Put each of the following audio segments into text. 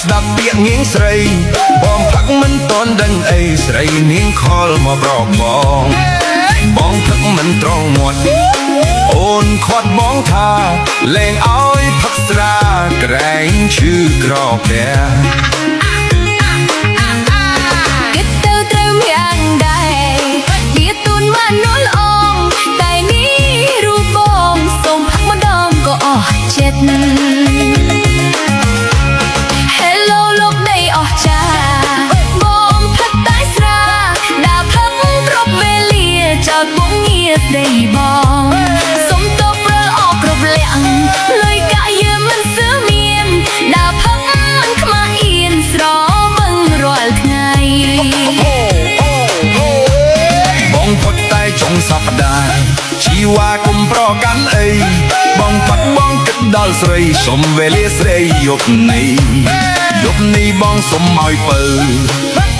ស្ដាប់ពាក្យនាងស្រីបងផឹកមិនតន់ដឹងអីស្រីនាងខលមកប្រកបងផឹកមិនត្រង់មាត់អូនខាត់បងថាលែងឲ្យផឹកស្រាក្រែងឈឺក្រពះគិតទៅត្រូវយ៉ាងដែរវាទូនមកនួលអងតែនេះរូបបងសូមផឹកម្ដងក៏អស់ចិត្ត Hello លោកដីអស់ចាបងផឹកតែស្រាដើរផឹកគ្រប់វេលាចោលបងងារស្ដីបងសុំតបព្រើអស់គ្រប់លក្ខលុយកាក់យើមិនសើមានដើរផឹកមិនខ្មាស់អៀនស្រវឹងរាល់ថ្ងៃបងផឹកតែចុងសប្តាហ៍ជីវ៉ាគុំប្រកាន់អីបងផឹកបងគិតដល់ស្រីសុំវេលាស្រីយប់នេះបងសុំឲ្យពៅ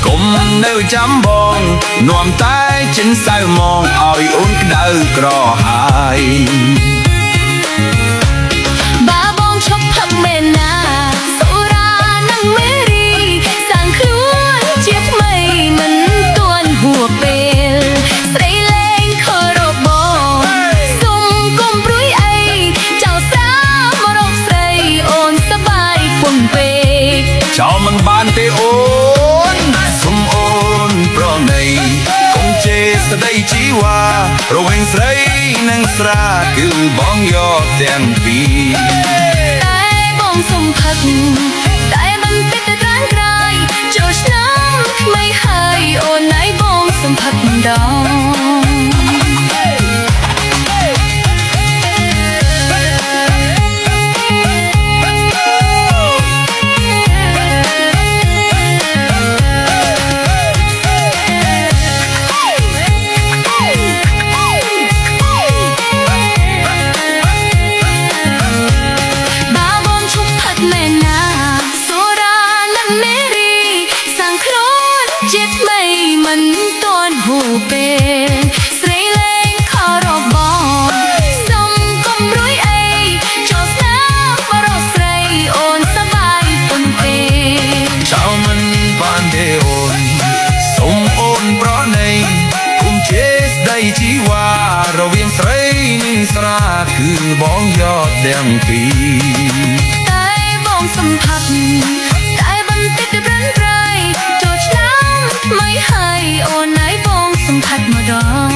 គុំនៅចាំបងនាំតែចិនសៅមកឲ្យអូនក្តៅក្រហាយបាបងឈប់ផឹកមែនណាសូរ៉ានិងមេរីសាំងខ្លួនជាថ្មីមិនទាន់ហួសពេលស្រីលេងខរបងសុំកុំព្រួយអីចៅសាមករកស្រីអូនសប្បាយពុនពេកចោលមិនបានទេអូនសុំអូនប្រណីកុំជេរស្ដីជីវ៉ារវាងស្រីនិងស្រាគឺបងយកទាំងពីរតែបងសុំផឹកតែបន្តិចទៅត្រង់ក្រោយចូលឆ្នាំថ្មីហើយអូនណៃបងសុំផឹកម្ដងជាថ្មីមិនទាន់ហួសពេលស្រីលេងខរបងសុំកុំព្រួយអីចូលស្នាមមករកស្រីអូនសប្បាយពុនពេកចោលមិនបានទេអូនសុំអូនប្រណីគុំជេរស្ដីជីវ៉ារវាងស្រីនិងស្រាគឺបងយកទាំងពីរតែបងសុំផឹកតែបន្តិចទៅប្រឹងប្រែងចូលឆ្នាំថ្មីហើយអូនណៃបងសុំផឹកម្ដង